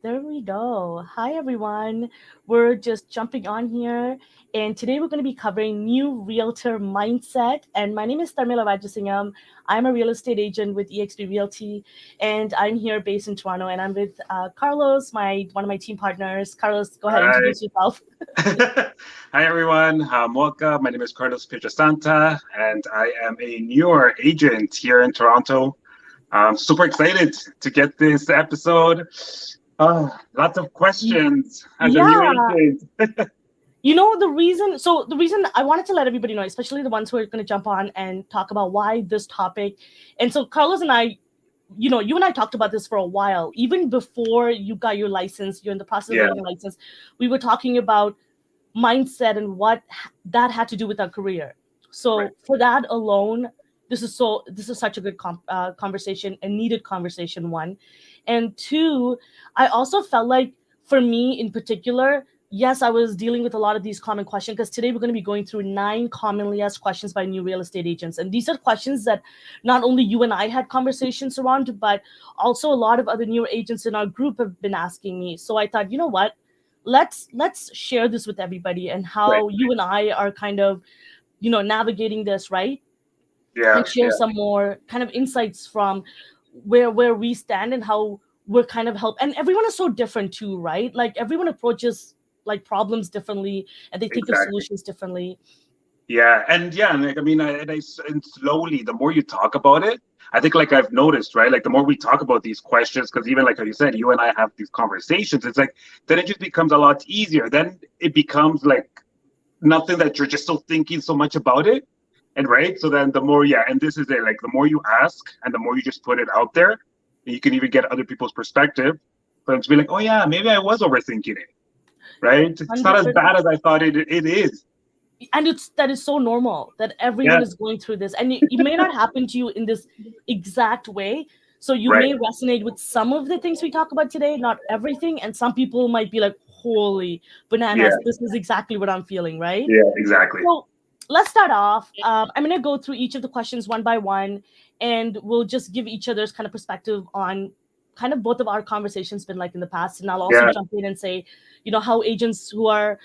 There we go. Hi, everyone. We're just jumping on here. And today we're going to be covering new realtor mindset. And my name is Tharmila Rajasingam. I'm a real estate agent with eXp Realty. And I'm here based in Toronto. And I'm with Carlos, one of my team partners. Carlos, go ahead, Hi. introduce yourself. Hi, everyone. Welcome. My name is Carlos.piedrasanta, and I am a newer agent here in Toronto. I'm super excited to get this episode. Lots of questions as a new Yeah. agent. The reason I wanted to let everybody know, especially the ones who are going to jump on and talk about why this topic. And so Carlos and I, you and I talked about this for a while. Even before you got your license, you're in the process of Yeah, getting a license. We were talking about mindset and what that had to do with our career. right. So for that alone, this is such a good conversation, a needed conversation, one. And two, I also felt like for me in particular, yes, I was dealing with a lot of these common questions because today we're going to be going through 9 commonly asked questions by new real estate agents. And these are questions that not only you and I had conversations around, but also a lot of other newer agents in our group have been asking me. So I thought, you know what? Let's share this with everybody and Right. how you and I are kind of, navigating this, right? And Yeah, share yeah, some more kind of insights from where we stand and how we're kind of help. And everyone is so different too, right? Like everyone approaches like problems differently and they think of exactly. solutions differently. And like I mean, and slowly, the more you talk about it, I think like I've noticed, right? Like the more we talk about these questions, because even like how you said, you and I have these conversations, it's like then it just becomes a lot easier. Then it becomes like nothing that you're just still thinking so much about it. And right. So then the more, yeah, and this is it, like the more you ask and the more you just put it out there, you can even get other people's perspective. But to be like, oh yeah, maybe I was overthinking it. Right. It's not as 100%. bad as I thought it is. And that is so normal that Yeah. everyone is going through this, and it may not happen to you in this exact way. So you Right. may resonate with some of the things we talk about today, not everything, and some people might be like, holy Yeah. bananas, this is exactly what I'm feeling, right? Yeah. Exactly. So let's start off. I'm going to go through each of the questions one by one, and we'll just give each other's kind of perspective on kind of both of our conversations been like in the past. And I'll also Yeah. jump in and say, how agents who are,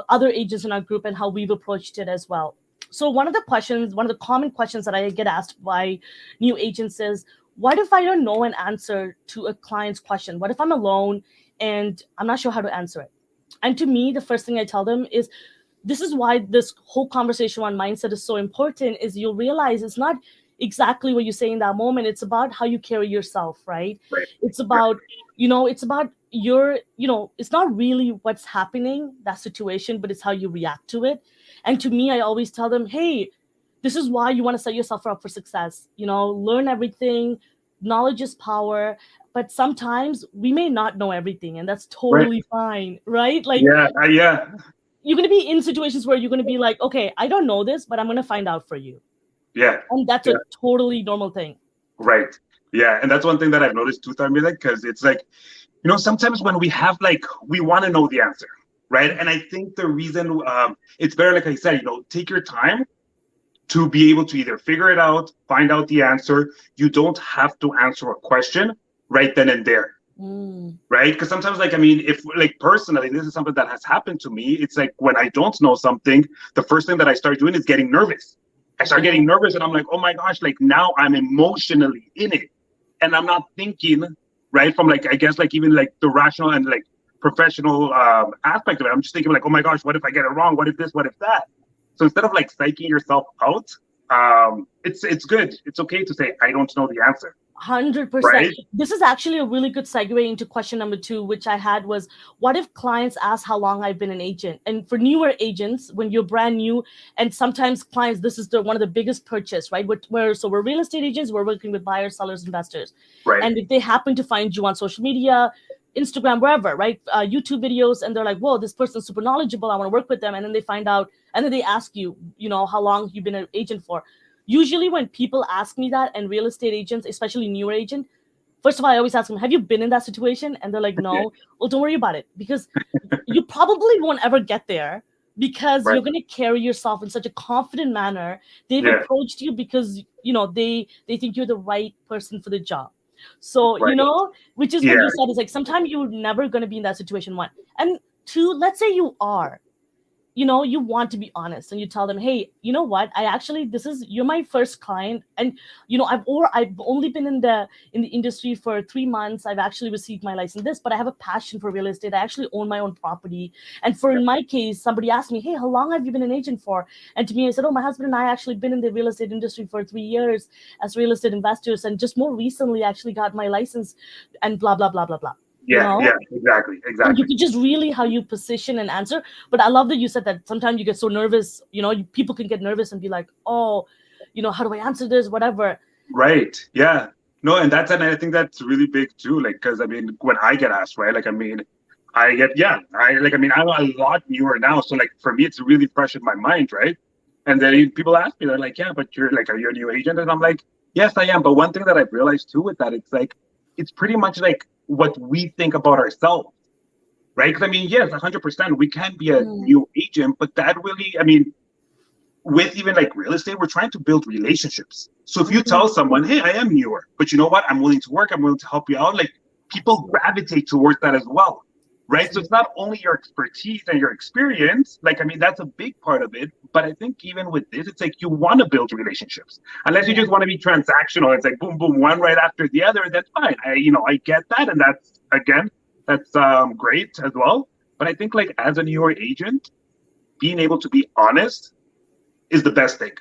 other agents in our group and how we've approached it as well. So one of the common questions that I get asked by new agents is, what if I don't know an answer to a client's question? What if I'm alone and I'm not sure how to answer it? And to me, the first thing I tell them is, this is why this whole conversation on mindset is so important, is you'll realize it's not exactly what you say in that moment. It's about how you carry yourself, right? Right. It's Right. about, it's about it's not really what's happening, that situation, but it's how you react to it. And to me, I always tell them, hey, this is why you want to set yourself up for success. Learn everything. Knowledge is power. But sometimes we may not know everything, and that's Right. totally fine, right? Like, Yeah. Yeah. you're going to be in situations where you're going to be like, okay, I don't know this, but I'm going to find out for you. Yeah. And that's a Yeah. totally normal thing. Right. Yeah. And that's one thing that I've noticed too, Tharmila, because it's like, sometimes when we have like, we want to know the answer, right? And I think the reason it's better, like I said, take your time to be able to either figure it out, find out the answer. You don't have to answer a question right then and there, Mm. right? Because sometimes, like, I mean, if like personally, this is something that has happened to me. It's like when I don't know something, the first thing that I start doing is getting nervous. I start Yeah. getting nervous and I'm like, oh my gosh, like now I'm emotionally in it. And I'm not thinking, right, from like, I guess, like even like the rational and like professional aspect of it. I'm just thinking like, oh my gosh, what if I get it wrong? What if this? What if that? So instead of like psyching yourself out, it's good. It's okay to say, I don't know the answer, 100%. right? This is actually a really good segue into question number 2, which I had was, what if clients ask how long I've been an agent? And for newer agents, when you're brand new, and sometimes clients, this is one of the biggest purchase, right? So we're real estate agents, we're working with buyers, sellers, investors. Right. And if they happen to find you on social media, Instagram, wherever, right? YouTube videos, and they're like, whoa, this person's super knowledgeable, I want to work with them. And then they find out, and then they ask you, how long you've been an agent for. Usually when people ask me that, and real estate agents, especially newer agent, first of all, I always ask them, have you been in that situation? And they're like, Yeah. no. Well, don't worry about it, because you probably won't ever get there, because Right. you're going to carry yourself in such a confident manner. They've Yeah. approached you because they think you're the right person for the job. So, Right. which is what Yeah. you said is like sometimes you're never going to be in that situation, one. And two, let's say you are, you want to be honest and you tell them, hey, you know what, you're my first client, and I've only been in the industry for 3 months. I've actually received my license this, but I have a passion for real estate. I actually own my own property. And for in my case, somebody asked me, hey, how long have you been an agent for? And to me, I said, oh, my husband and I actually been in the real estate industry for 3 years as real estate investors, and just more recently actually got my license, and blah blah blah blah blah. Yeah. Yeah. Exactly. And you Exactly. could just really how you position and answer. But I love that you said that sometimes you get so nervous, people can get nervous and be like, oh, how do I answer this, whatever. Right. Yeah. No, and I think that's really big too. Like, because I mean, when I get asked, right? Like, I mean, I get, yeah, I mean, I'm a lot newer now. So, like, for me, it's really fresh in my mind, right? And then people ask me, they're like, yeah, but you're like, are you a new agent? And I'm like, yes, I am. But one thing that I've realized too with that, it's like, it's pretty much like what we think about ourselves, right? Because I mean, yes, 100%, we can be a Mm, new agent, but that really, I mean, with even like real estate, we're trying to build relationships. So if you mm, tell someone, hey, I am newer, but you know what? I'm willing to work. I'm willing to help you out. Like people absolutely, gravitate towards that as well. Right. So it's absolutely. not only your expertise and your experience. Like, I mean, that's a big part of it. But I think even with this, it's like you want to build relationships. Unless you Yeah, just want to be transactional. It's like boom, boom, one right after the other. That's fine. I get that. And that's great as well. But I think like as a newer agent, being able to be honest is the best thing,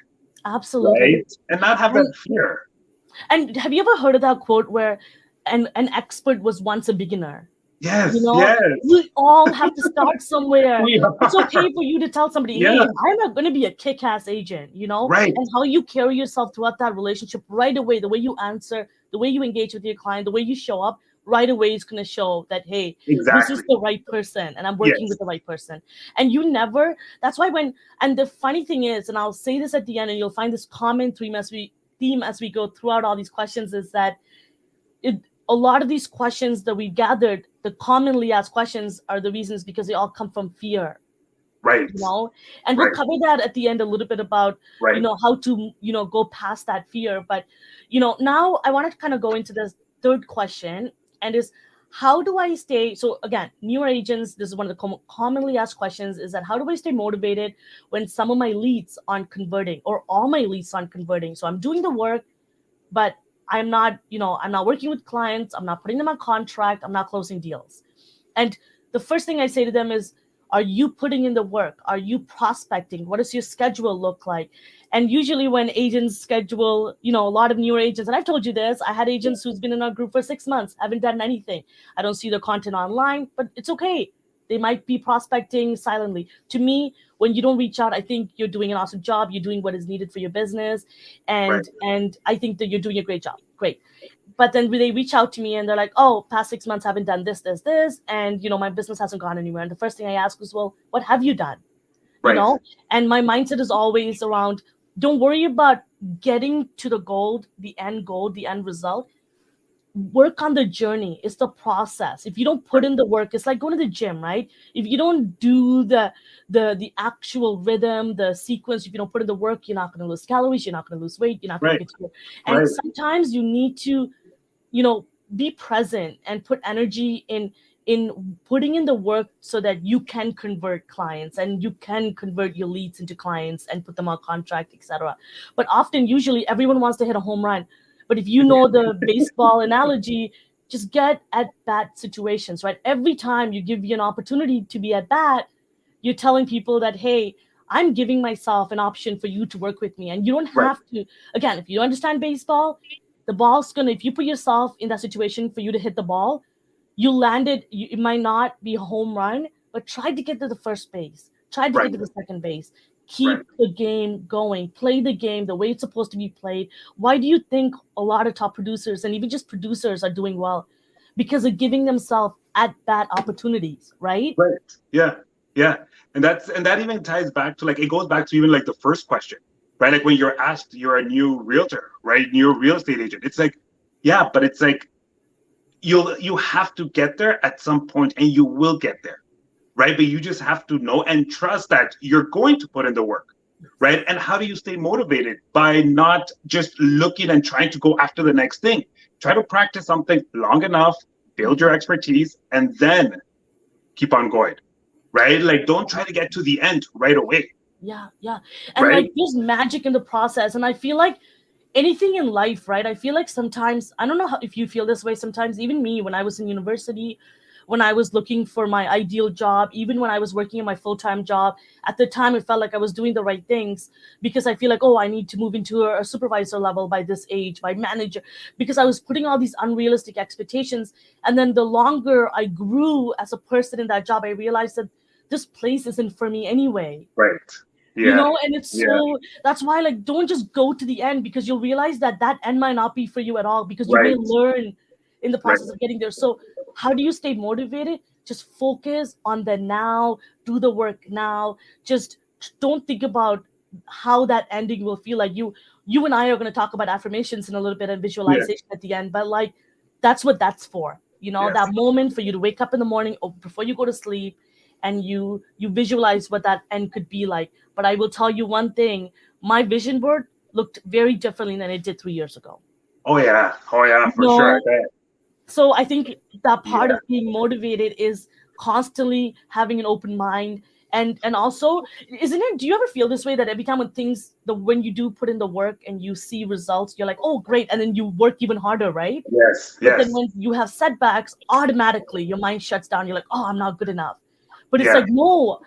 absolutely. right? And not have that And fear. and have you ever heard of that quote where an expert was once a beginner? you Yes, know yes, we all have to start somewhere. we It's are. okay for you to tell somebody, Yeah, hey, I'm not going to be a kick-ass agent, right. and how you carry yourself throughout that relationship right away, the way you answer, the way you engage with your client, the way you show up right away is going to show that, hey, this is Exactly. the right person and I'm working with Yes. the right person. And you never, that's why and the funny thing is, and I'll say this at the end, and you'll find this common theme as we go throughout all these questions, is that a lot of these questions that we gathered, the commonly asked questions, are the reasons because they all come from fear. Right. you know and we'll Right. cover that at the end a little bit about Right. how to go past that fear. But now I want to kind of go into this third question, and is, how do I stay, so again, newer agents, this is one of the commonly asked questions, is that how do I stay motivated when some of my leads aren't converting, or all my leads aren't converting? So I'm doing the work, but I'm not working with clients, I'm not putting them on contract, I'm not closing deals. And the first thing I say to them is, are you putting in the work? Are you prospecting? What does your schedule look like? And usually when agents schedule, a lot of newer agents, and I've told you this, I had agents who's been in our group for 6 months, haven't done anything. I don't see their content online, but it's okay. They might be prospecting silently. To me, when you don't reach out, I think you're doing an awesome job. You're doing what is needed for your business. Right. And I think that you're doing a great job. Great. But then they reach out to me and they're like, oh, past 6 months haven't done this, and my business hasn't gone anywhere. And the first thing I ask is, well, what have you done? you Right. know and my mindset is always around, don't worry about getting to the goal, the end result. Work on the journey. It's the process. If you don't put Right. in the work, it's like going to the gym, right? If you don't do the actual rhythm, the sequence, if you don't put in the work, you're not going to lose calories, you're not going to lose weight, you're not going to Right. get to your. And Right. sometimes you need to be present and put energy in putting in the work so that you can convert clients and you can convert your leads into clients and put them on contract, etc. But often, usually, everyone wants to hit a home run. But if you know the baseball analogy, just get at bat situations, right? Every time you give you an opportunity to be at bat, you're telling people that, hey, I'm giving myself an option for you to work with me. And you don't Right. have to, again, if you understand baseball, the ball's gonna, if you put yourself in that situation for you to hit the ball, you land it, it might not be a home run, but try to get to the first base, try to get Right. to the second base. Right. Keep the game going, play the game the way it's supposed to be played. Why do you think a lot of top producers and even just producers are doing well? Because they're giving themselves at bat opportunities, right? Right. Yeah. Yeah. And that even ties back to like it goes back to even like the first question, right? Like when you're asked, you're a new realtor, right? New real estate agent. It's like, yeah, but it's like you have to get there at some point and you will get there, right? But you just have to know and trust that you're going to put in the work, right? And how do you stay motivated? By not just looking and trying to go after the next thing. Try to practice something long enough, build your expertise, and then keep on going, right? Like, don't try to get to the end right away, Yeah, yeah. And right? like there's magic in the process. And I feel like anything in life, right? I feel like sometimes, I don't know if you feel this way sometimes, even me when I was in university, when I was looking for my ideal job, even when I was working in my full-time job, at the time it felt like I was doing the right things because I feel like, oh, I need to move into a supervisor level by this age, by manager, because I was putting all these unrealistic expectations. And then the longer I grew as a person in that job, I realized that this place isn't for me anyway. Right. Yeah. And it's Yeah. so, that's why, like, don't just go to the end, because you'll realize that that end might not be for you at all, because you may Right. learn in the Right. process of getting there. So how do you stay motivated? Just focus on the now, do the work now. Just don't think about how that ending will feel. Like you and I are going to talk about affirmations in a little bit and Yeah. visualization at the end, but like that's what that's for. Yes. That moment for you to wake up in the morning or before you go to sleep, and you visualize what that end could be like. But I will tell you one thing, my vision board looked very differently than it did 3 years ago. Oh yeah. Oh yeah. For sure. I No. bet. So I think that part Yeah. of being motivated is constantly having an open mind. And also, isn't it, do you ever feel this way, that every time when you do put in the work and you see results, you're like, oh great, and then you work even harder, right? Yes. But then Yes. when you have setbacks, automatically your mind shuts down. You're like, oh, I'm not good enough. But it's Yeah. like, no,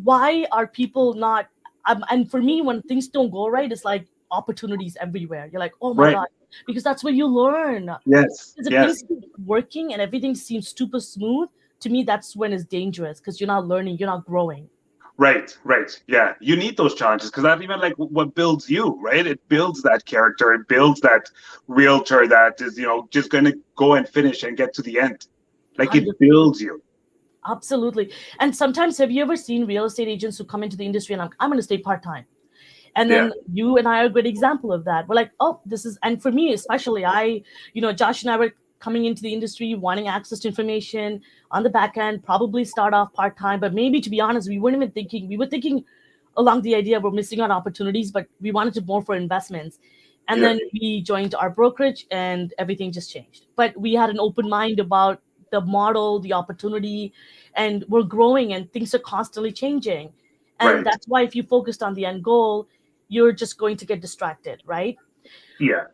why are people not, and for me, when things don't go right, it's like opportunities everywhere. You're like, oh my Right. god, because that's where you learn. Yes. Because if Yes. things keep working and everything seems super smooth, to me that's when it's dangerous, because you're not learning, you're not growing. Right, right. Yeah. You need those challenges because that even like what builds you, right? It builds that character, it builds that realtor that is, just going to go and finish and get to the end. Like it 100. builds you. Absolutely. And sometimes, have you ever seen real estate agents who come into the industry and I'm going to stay part-time? And Yeah. then you and I are a good example of that. We're like, oh, this is, and for me especially, Josh and I were coming into the industry wanting access to information on the back end, probably start off part-time, but maybe, to be honest, we were thinking along the idea we're missing on opportunities, but we wanted to more for investments. And Yeah. then we joined our brokerage and everything just changed. But we had an open mind about the model, the opportunity, and we're growing and things are constantly changing. And Right. that's why if you focused on the end goal, you're just going to get distracted, right? Yeah.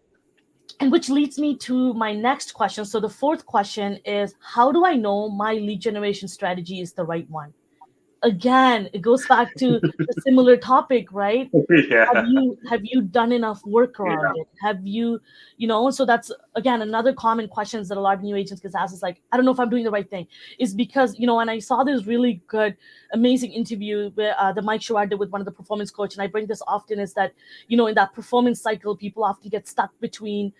And which leads me to my next question. So the fourth question is, how do I know my lead generation strategy is the right one? Again, it goes back to the similar topic, right? have Yeah. you have you done enough work around Yeah. it? Have you, so that's again another common questions that a lot of new agents get asked, is like, I don't know if I'm doing the right thing. Is because, and I saw this really good amazing interview where the Mike Sherrod did with one of the performance coach, and I bring this often, is that, in that performance cycle, people often get stuck between,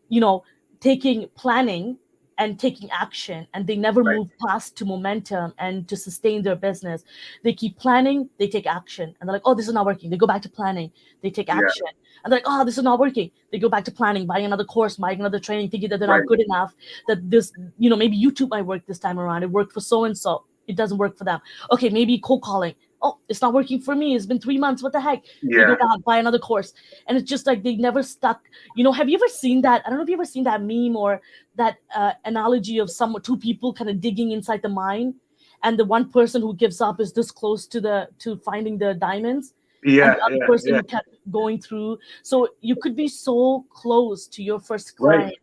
you know taking planning and taking action, and they never Right. move past to momentum and to sustain their business. They keep planning, they take action, and they're like, oh, this is not working, they go back to planning, they take Yeah. action, and they're like, oh, this is not working, they go back to planning, buying another course, buying another training, thinking that they're not Right. good enough, that this, maybe YouTube might work this time around, it worked for so and so, it doesn't work for them. Okay, maybe cold calling, oh, it's not working for me, it's been 3 months, what the heck. They go Yeah. back, buy another course, and it's just like they never stuck. Have you ever seen that? I don't know if you ever seen that meme or that analogy of two people kind of digging inside the mine, and the one person who gives up is this close to finding the diamonds, and Yeah. the other Yeah. person Yeah. who kept going through. So you could be so close to your first Right. client,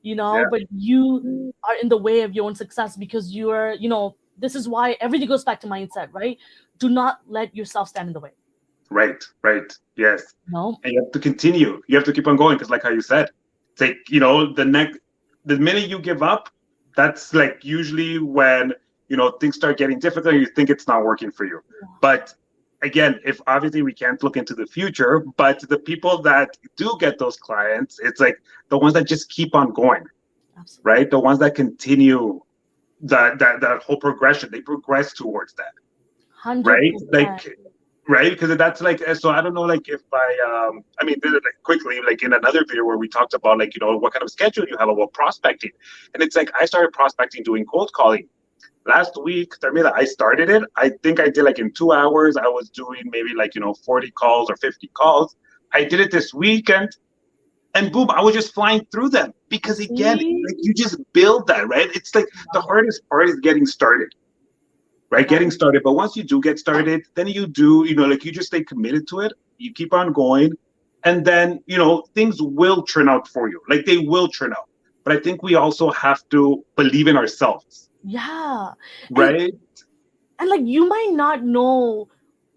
Yeah. but you are in the way of your own success, because you're, this is why everything goes back to mindset, right? Do not let yourself stand in the way. Right. Right. Yes. No. And you have to continue. You have to keep on going because, like how you said, take the minute you give up, that's like usually when things start getting difficult. You think it's not working for you, but again, if obviously we can't look into the future, but the people that do get those clients, it's like the ones that just keep on going, Absolutely. right? The ones that continue that whole progression. They progress towards that, right? 100%. Like right, because that's like, so I don't know, like if I mean, like, quickly, like in another video where we talked about, like, what kind of schedule you have about prospecting, and it's like I started prospecting doing cold calling last week, Tharmila, I started it. I think I did like in 2 hours. I was doing maybe like, 40 calls or 50 calls. I did it this weekend, and boom, I was just flying through them because again, like See? you just build that, right? It's like the hardest part is getting started, right? Right. Getting started. But once you do get started, then you do, like you just stay committed to it. You keep on going. And then, things will turn out for you. Like they will turn out. But I think we also have to believe in ourselves, Yeah. And right? and like you might not know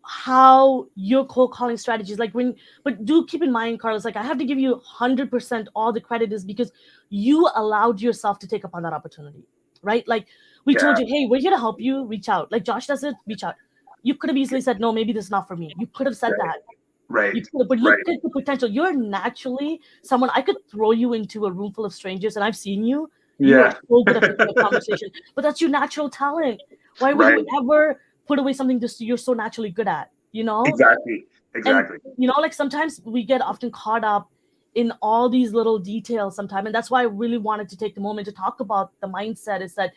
how your cold calling strategies but do keep in mind, Carlos, like I have to give you 100% all the credit is because you allowed yourself to take up on that opportunity, right? Like we Yeah, told you, hey, we're here to help you, reach out. Like Josh does it, reach out. You could have easily said, no, maybe this is not for me. You could have said right, that. You right, could have, but look right. at the potential. You're naturally someone I could throw you into a room full of strangers, and I've seen you. You are Yeah, so good at picking up conversation, but that's your natural talent. Why would you right. ever put away something that you're so naturally good at? You know, Exactly, and exactly. like sometimes we get often caught up in all these little details sometimes, and that's why I really wanted to take the moment to talk about the mindset. Is that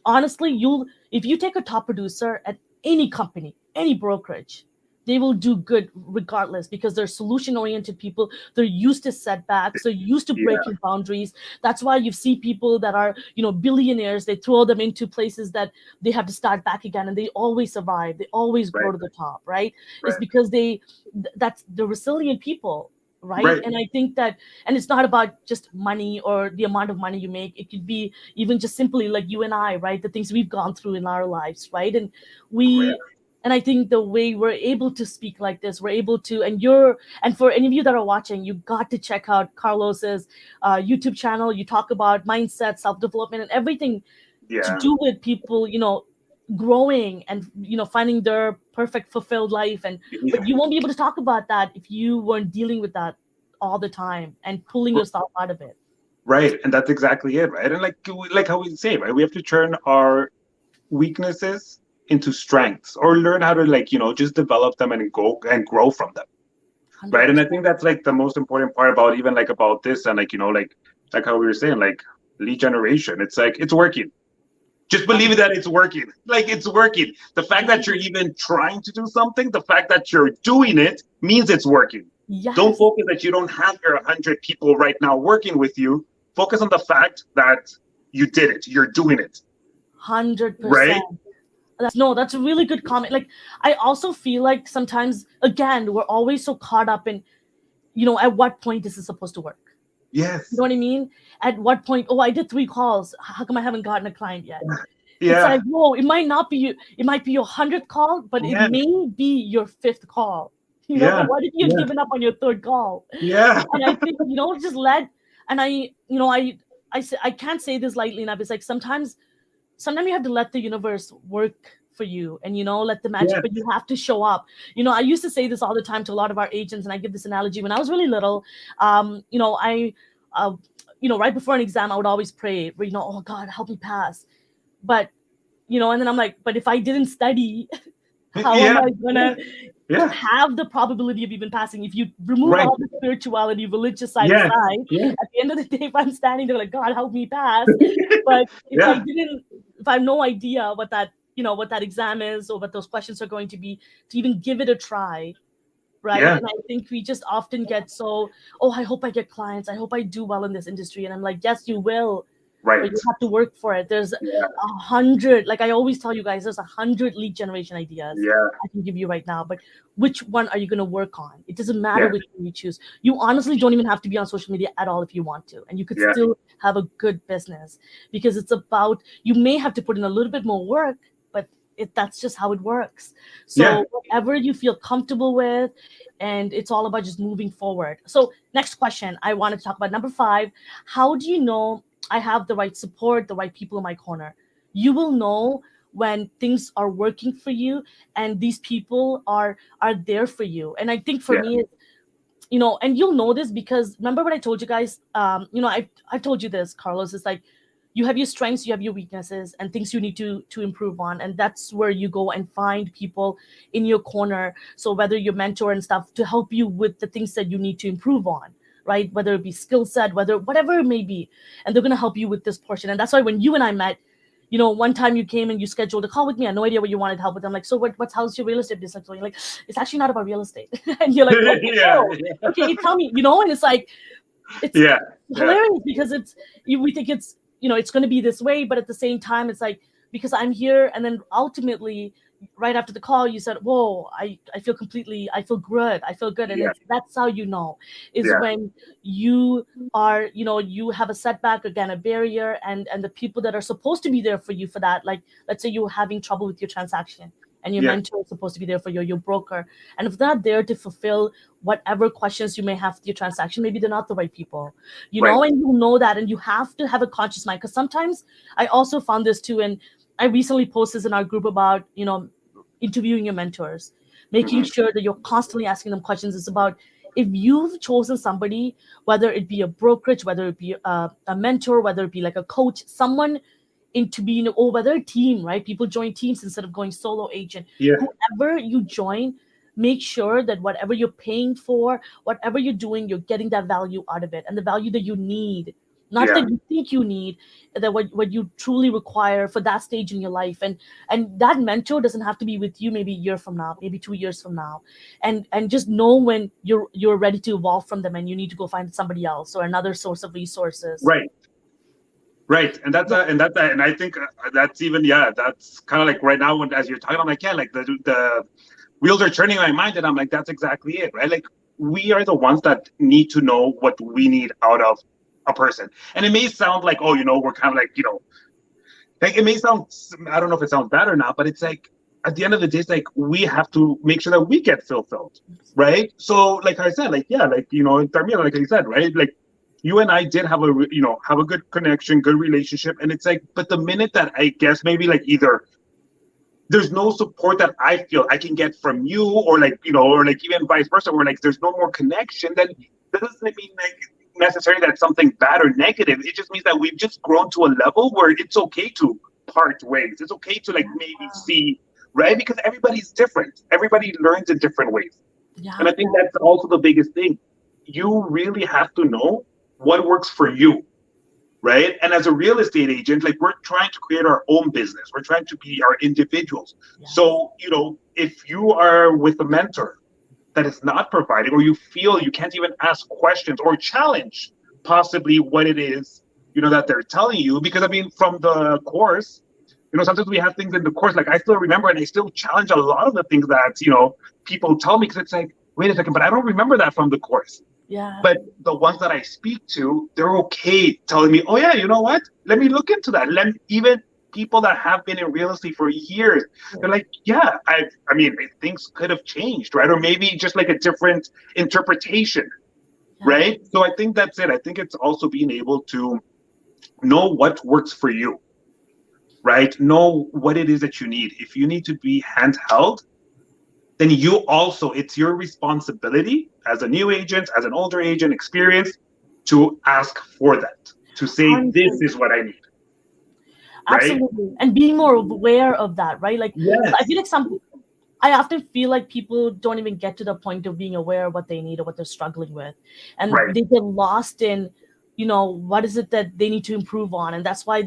honestly, if you take a top producer at any company, any brokerage, they will do good regardless because they're solution oriented people. They're used to setbacks, they're used to Yeah, breaking boundaries. That's why you see people that are billionaires, they throw them into places that they have to start back again, and they always survive, they always right, grow to the top, right? It's right, because that's the resilient people, right? right. And I think that, and it's not about just money or the amount of money you make. It could be even just simply like you and I, right? The things we've gone through in our lives, right? And we, and I think the way we're able to speak like this, we're able to, and for any of you that are watching, you got to check out Carlos's YouTube channel. You talk about mindset, self development, and everything to Yeah, do with people, growing and finding their perfect fulfilled life. And yeah. but you won't be able to talk about that if you weren't dealing with that all the time and pulling yourself out of it. Right, and that's exactly it, right? And like how we say, right? We have to turn our weaknesses into strengths, or learn how to like just develop them and go and grow from them, right? And I 100%. think that's like the most important part about even like about this, and like like how we were saying, like lead generation. It's like it's working. Just believe that it's working. Like it's working. The fact that you're even trying to do something, the fact that you're doing it means it's working. Don't Yes, focus that you don't have your 100 people right now working with you. Focus on the fact that you did it. You're doing it, 100%. right? That's a really good comment. Like I also feel like sometimes again we're always so caught up in, at what point this is supposed to work. You know Yes. what I mean? At what point? Oh, I did 3 calls. How come I haven't gotten a client yet? It's Yeah. like, whoa, it might not be you. It might be your 100th call, but it Yeah. may be your fifth call. Yeah. But what if you've Yeah. given up on your third call? Yeah. And I think, just let, and I can't say this lightly enough. It's like sometimes you have to let the universe work for you and let the magic, Yeah. but you have to show up. I used to say this all the time to a lot of our agents, and I give this analogy. When I was really little, I uh, right before an exam I would always pray, oh God, help me pass. But and then I'm like, but if I didn't study, how am Yeah. I Yeah. gonna Yeah. have the probability of even passing? If you remove Right. all the spirituality, religious side Yeah. aside, Yeah. at the end of the day, if I'm standing there like, God, help me pass. But Yeah. if I have no idea what that exam is or what those questions are going to be, to even give it a try, right? Yeah. And I think we just often get so, oh, I hope I get clients. I hope I do well in this industry. And I'm like, yes, you will, but Right. you have to work for it. There's Yeah. 100, like I always tell you guys, there's 100 lead generation ideas Yeah. I can give you right now. But which one are you going to work on? It doesn't matter Yeah. which one you choose. You honestly don't even have to be on social media at all if you want to. And you could Yeah. still have a good business because it's about, you may have to put in a little bit more work, but that's just how it works. Yeah. So whatever you feel comfortable with, and it's all about just moving forward. So next question I wanted to talk about, number 5, how do you know I have the right support, the right people in my corner? You will know when things are working for you and these people are there for you. And I think for Yeah. me, and you'll know this because remember what I told you guys. I've told you this, Carlos. It's like you have your strengths, you have your weaknesses, and things you need to improve on, and that's where you go and find people in your corner. So whether your mentor and stuff to help you with the things that you need to improve on, right? Whether it be skill set, whatever it may be, and they're gonna help you with this portion. And that's why when you and I met, one time you came and you scheduled a call with me. I had no idea what you wanted help with. I'm like, so how's your real estate business? So you're like, it's actually not about real estate. And you're like, okay, Yeah, okay, tell me, and it's like, it's yeah, yeah, hilarious because we think it's, it's going to be this way, but at the same time, it's like, because I'm here. And then ultimately, right after the call, you said, whoa, I feel good. I feel good. And yeah, that's how is yeah, when you are, you have a setback, again, a barrier, and the people that are supposed to be there for you for that, like, let's say you're having trouble with your transaction, and your yeah. mentor is supposed to be there for your broker. And if they're not there to fulfill whatever questions you may have with your transaction, maybe they're not the right people, Right. and you know that, and you have to have a conscious mind. Because sometimes I also found this too, and I recently posted this in our group about, interviewing your mentors, making Hmm. sure that you're constantly asking them questions. It's about, if you've chosen somebody, whether it be a brokerage, whether it be a mentor, whether it be like a coach, someone into being, or whether a team, right? People join teams instead of going solo agent. Yeah, Whoever you join, make sure that whatever you're paying for, whatever you're doing, you're getting that value out of it, and the value that you need, not yeah. that you think you need, that what you truly require for that stage in your life. And that mentor doesn't have to be with you maybe a year from now, maybe 2 years from now. And just know when you're ready to evolve from them, and you need to go find somebody else or another source of resources. Right. Right, and I think that's even, yeah, that's kind of like right now when as you're talking, I'm like, yeah, like the wheels are turning in my mind, and I'm like, that's exactly it, right? Like we are the ones that need to know what we need out of a person, and it may sound like, oh, we're kind of like, like it may sound, I don't know if it sounds bad or not, but it's like at the end of the day, it's like we have to make sure that we get fulfilled, right? So, like I said, like yeah, like Tharmila, like I said, right, like you and I did have have a good connection, good relationship, and it's like, but the minute that I guess maybe like either there's no support that I feel I can get from you, or like or like even vice versa, where like there's no more connection, then that doesn't mean like necessarily that's something bad or negative. It just means that we've just grown to a level where it's okay to part ways. It's okay to like maybe see, right? Because everybody's different. Everybody learns in different ways. And Yeah. I think that's also the biggest thing. You really have to know what works for you, right? And as a real estate agent, like we're trying to create our own business. We're trying to be our individuals. Yeah. So, if you are with a mentor that is not providing, or you feel you can't even ask questions or challenge possibly what it is, that they're telling you, because I mean, from the course, sometimes we have things in the course, like I still remember, and I still challenge a lot of the things that, people tell me, because it's like, wait a second, but I don't remember that from the course. Yeah. But the ones that I speak to, they're okay telling me, oh yeah, you know what? Let me look into that. Even people that have been in real estate for years, they're like, yeah, I mean, things could have changed, right? Or maybe just like a different interpretation, Yeah. right? So I think that's it. I think it's also being able to know what works for you, right? Know what it is that you need. If you need to be handheld, then it's your responsibility as a new agent, as an older agent, experienced, to ask for that, to say, this is what I need, right? Absolutely. And being more aware of that, right? Like, I Yes. feel like I often feel like people don't even get to the point of being aware of what they need or what they're struggling with. And Right. they get lost in, what is it that they need to improve on? And that's why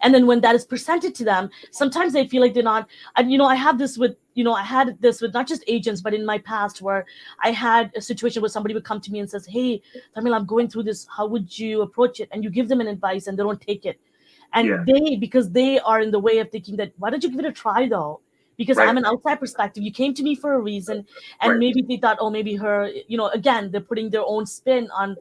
and then when that is presented to them, sometimes they feel like they're not, and, I have this with, I had this with not just agents, but in my past, where I had a situation where somebody would come to me and says, hey, Tharmila, I'm going through this. How would you approach it? And you give them an advice and they don't take it. Yeah. And because they are in the way of thinking that, why don't you give it a try though? Because Right. I'm an outside perspective. You came to me for a reason, and Right. maybe they thought, oh, maybe her, again, they're putting their own spin on.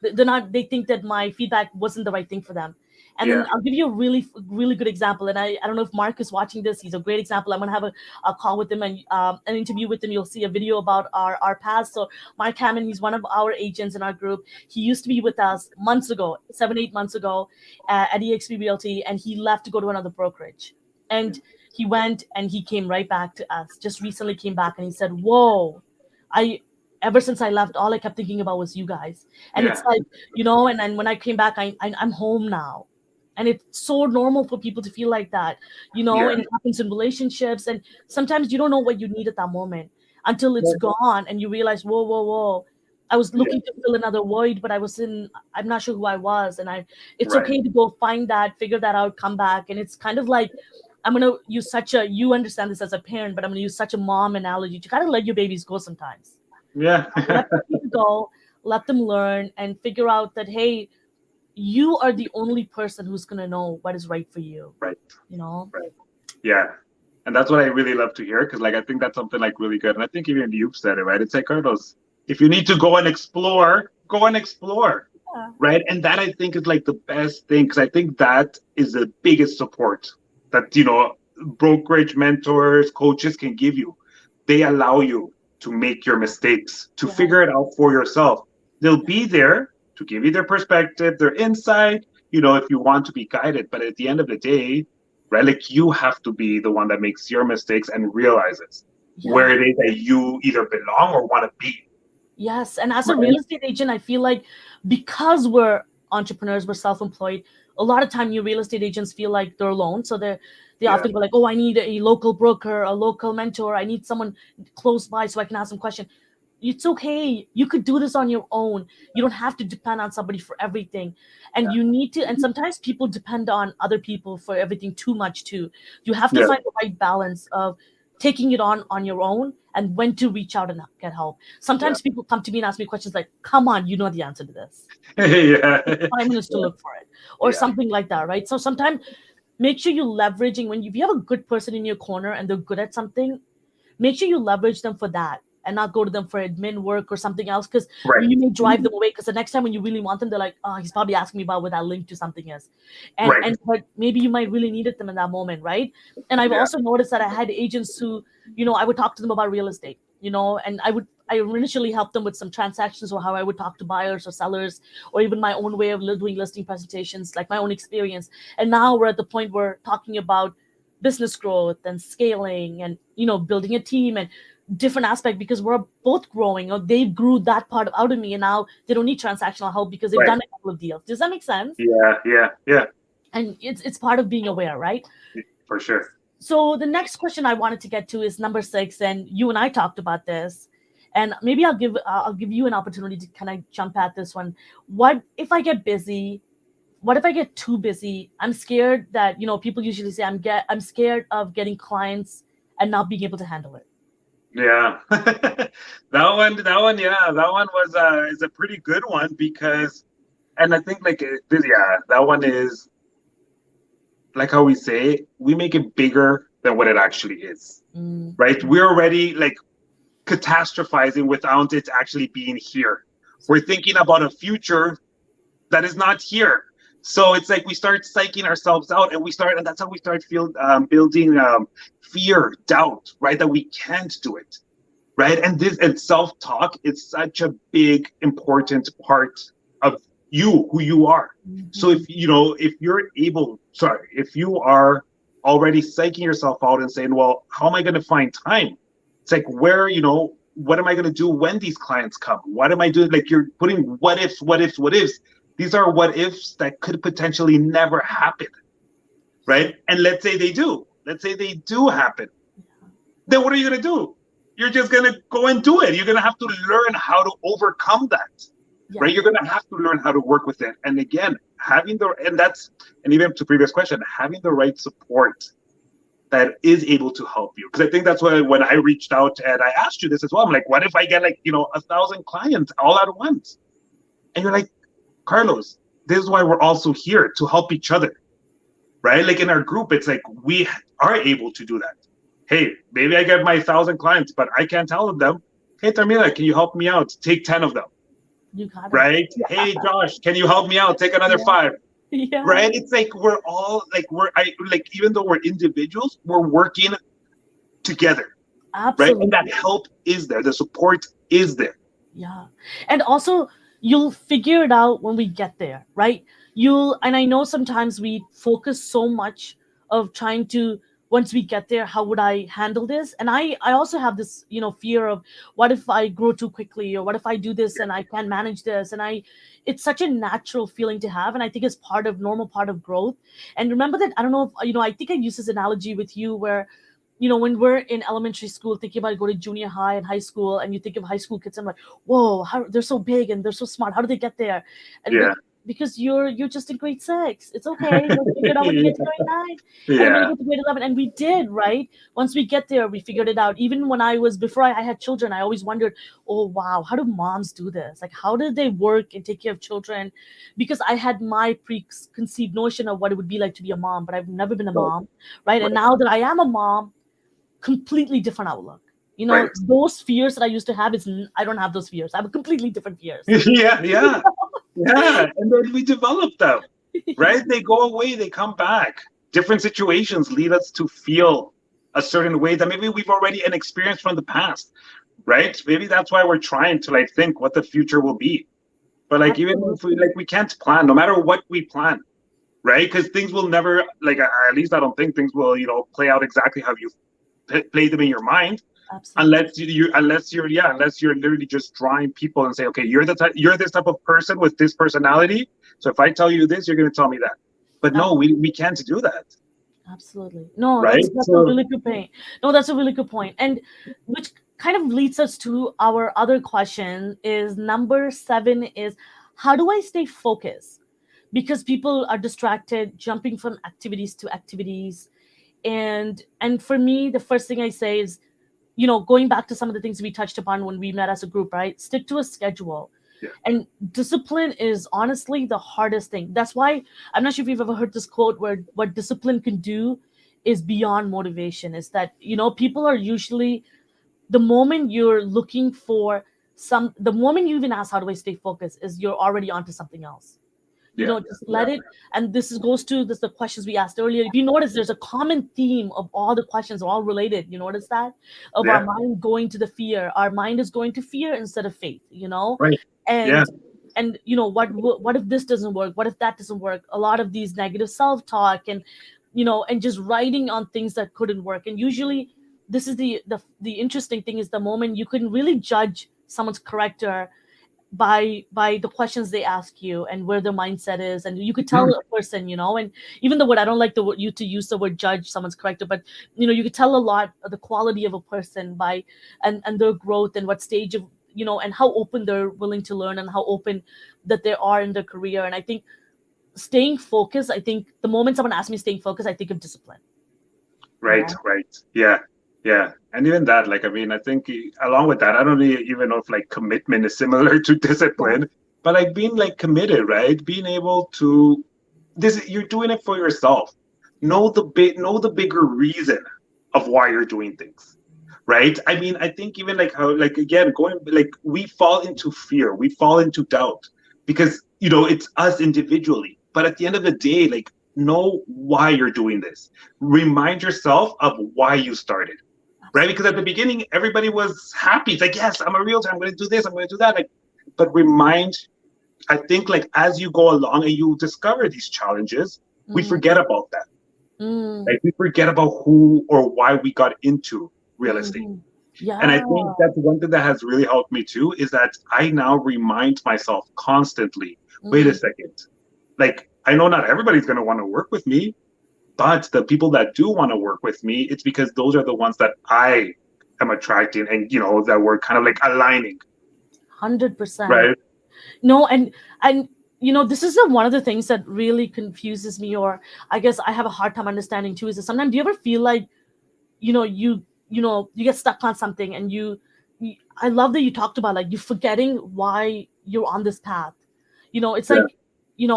They're not. They think that my feedback wasn't the right thing for them. And Yeah. then I'll give you a really, really good example. And I don't know if Mark is watching this. He's a great example. I'm gonna have a call with him and an interview with him. You'll see a video about our past. So Mark Hammond, he's one of our agents in our group. He used to be with us months ago, 7-8 months ago, at EXP Realty, and he left to go to another brokerage. And he went and he came right back to us. Just recently came back and he said, "Whoa, I." Ever since I left, all I kept thinking about was you guys. And Yeah. it's like, and then when I came back, I'm home now. And it's so normal for people to feel like that, Yeah. and it happens in relationships. And sometimes you don't know what you need at that moment until it's Well, gone and you realize, whoa, whoa, whoa. I was looking to fill another void, but I'm not sure who I was. And it's Right. okay to go find that, figure that out, come back. And it's kind of like, I'm going to use you understand this as a parent, but I'm going to use such a mom analogy to kind of let your babies go sometimes. Yeah. Let them go, let them learn and figure out that, hey, you are the only person who's going to know what is right for you. Right. You know? Right. Yeah. And that's what I really love to hear, because like I think that's something like really good. And I think even you've said it, right? It's like, Carlos, if you need to go and explore, go and explore. Yeah. Right. And that I think is like the best thing, because I think that is the biggest support that, brokerage mentors, coaches can give you. They allow you to make your mistakes, to Yeah. figure it out for yourself. They'll be there to give you their perspective, their insight, if you want to be guided. But at the end of the day, right, like you have to be the one that makes your mistakes and realizes where it is that you either belong or want to be. Yes. And as a real estate agent, I feel like because we're entrepreneurs, we're self-employed, a lot of time you real estate agents feel like they're alone. So they often go like, oh, I need a local broker, a local mentor. I need someone close by so I can ask them questions. It's okay. You could do this on your own. You don't have to depend on somebody for everything. And you need to, and sometimes people depend on other people for everything too much too. You have to find the right balance of taking it on your own and when to reach out and get help. Sometimes people come to me and ask me questions like, come on, you know the answer to this. 5 minutes to look for it or something like that, right? So sometimes make sure you're leveraging when you have a good person in your corner and they're good at something, make sure you leverage them for that and not go to them for admin work or something else, because you may drive them away, because the next time when you really want them, they're like, oh, he's probably asking me about what that link to something is. But maybe you might really needed them in that moment, right? And I've also noticed that I had agents who, I would talk to them about real estate, and I initially helped them with some transactions or how I would talk to buyers or sellers, or even my own way of doing listing presentations, like my own experience. And now we're at the point where talking about business growth and scaling and, building a team and different aspect, because we're both growing, or they grew that part out of me and now they don't need transactional help because they've done a couple of deals. Does that make sense? Yeah. And it's part of being aware, right? For sure. So the next question I wanted to get to is number 6, and you and I talked about this, and maybe I'll give you an opportunity to kind of jump at this one. What if I get busy? What if I get too busy? I'm scared that, people usually say I'm scared of getting clients and not being able to handle it. Yeah. that one was is a pretty good one, because, and I think like that one is like how we say, we make it bigger than what it actually is. Right? We're already like catastrophizing without it actually being here. We're thinking about a future that is not here. So it's like we start psyching ourselves out, and that's how we start building fear, doubt, right? That we can't do it, right? And self-talk is such a big, important part of you, who you are. So if you are already psyching yourself out and saying, well, how am I going to find time? It's like, what am I going to do when these clients come? What am I doing? Like, you're putting what ifs. These are what ifs that could potentially never happen, right? And let's say they do. Let's say they do happen. Then what are you going to do? You're just going to go and do it. You're going to have to learn how to overcome that, right? You're going to have to learn how to work with it. And again, and even to previous question, having the right support that is able to help you. Because I think that's why when I reached out and I asked you this as well, I'm like, what if I get 1,000 clients all at once? And you're like, Carlos, this is why we're also here, to help each other, right? Like in our group, it's like we are able to do that. Hey, maybe I get my 1,000 clients, but I can't tell them, hey, Tharmila, can you help me out? Take 10 of them. You got it. Right? Hey, Josh, can you help me out? Take another 5. Yeah. Right? It's like we're all even though we're individuals, we're working together. Absolutely. Right? And that help is there. The support is there. Yeah. And also, you'll figure it out when we get there, right? And I know sometimes we focus so much of trying to, once we get there, how would I handle this? And I also have this, fear of what if I grow too quickly, or what if I do this and I can't manage this? And it's such a natural feeling to have. And I think it's normal part of growth. And remember that, I don't know if, I think I use this analogy with you where when we're in elementary school thinking about going to junior high and high school, and you think of high school kids, I'm like, whoa, how they're so big and they're so smart. How do they get there? And Yeah. because you're just in grade 6. It's okay. You'll figure it out when you get to grade 9. And when you Yeah. get to grade 11. And we did, right? Once we get there, we figured it out. Even before I had children, I always wondered, oh, wow, how do moms do this? Like, how did they work and take care of children? Because I had my preconceived notion of what it would be like to be a mom, but I've never been a Right. mom, right? And Right. now that I am a mom, completely different outlook. Right. Those fears that I used to have, I don't have those fears. I have completely different fears. Yeah. Yeah. Yeah. And then we develop them, right? They go away, they come back. Different situations lead us to feel a certain way that maybe we've already an experience from the past, right? Maybe that's why we're trying to like think what the future will be. But like even if we can't plan, no matter what we plan, right? Because things will never like at least I don't think things will play out exactly how you play them in your mind. Absolutely. Unless you're literally just drawing people and say, okay, you're this type of person with this personality. So if I tell you this, you're going to tell me that. But no, we can't do that, Absolutely. No, right? that's a So really good point. No, that's a really good point. And which kind of leads us to our other question is number 7 is, how do I stay focused? Because people are distracted, jumping from activities to activities. And for me, the first thing I say is, going back to some of the things we touched upon when we met as a group, right? Stick to a schedule. yeah, And discipline is honestly the hardest thing. That's why I'm not sure if you've ever heard this quote where what discipline can do is beyond motivation. Is that, people are usually, the moment you're looking for the moment you even ask, how do I stay focused, is you're already onto something else. yeah, Just let it. And goes to the questions we asked earlier. If you notice, there's a common theme of all the questions are all related. You notice that, of our yeah, mind going to the fear. Our mind is going to fear instead of faith. right, yeah, And what if this doesn't work? What if that doesn't work? A lot of these negative self-talk, and just writing on things that couldn't work. And usually, this is the interesting thing, is the moment you can really judge someone's character by the questions they ask you and where their mindset is. And you could tell mm, a person, and even the word, I don't like the word, you to use the word judge someone's character, but you could tell a lot of the quality of a person by and their growth and what stage of, and how open they're willing to learn and how open that they are in their career. And I think staying focused, I think the moment someone asks me staying focused, I think of discipline. right, right, yeah, yeah. And even that, like, I mean, I think along with that, I don't even know if like commitment is similar to Yeah. discipline, but like being like committed, right? Being able to you're doing it for yourself. Know the bigger reason of why you're doing things, right? I mean, I think even like how, like, again, going like, we fall into fear, we fall into doubt because it's us individually, but at the end of the day, like, know why you're doing this. Remind yourself of why you started, right? Because at the beginning everybody was happy. It's like, yes, I'm a realtor, I'm going to do this, I'm going to do that, like, but I think, like, as you go along and you discover these challenges, we Mm, forget about that. mm, Like, we forget about who or why we got into real estate. mhm. And I Yeah. think that's one thing that has really helped me too, is that I now remind myself constantly, wait a Mm, second. Like, I know not everybody's going to want to work with me, but the people that do want to work with me, it's because those are the ones that I am attracting and, that we're kind of like aligning, 100%. right? No, and this is one of the things that really confuses me, or I guess I have a hard time understanding too, is that sometimes, do you ever feel like, you get stuck on something, and I love that you talked about, like, you forgetting why you're on this path. It's Yeah. like,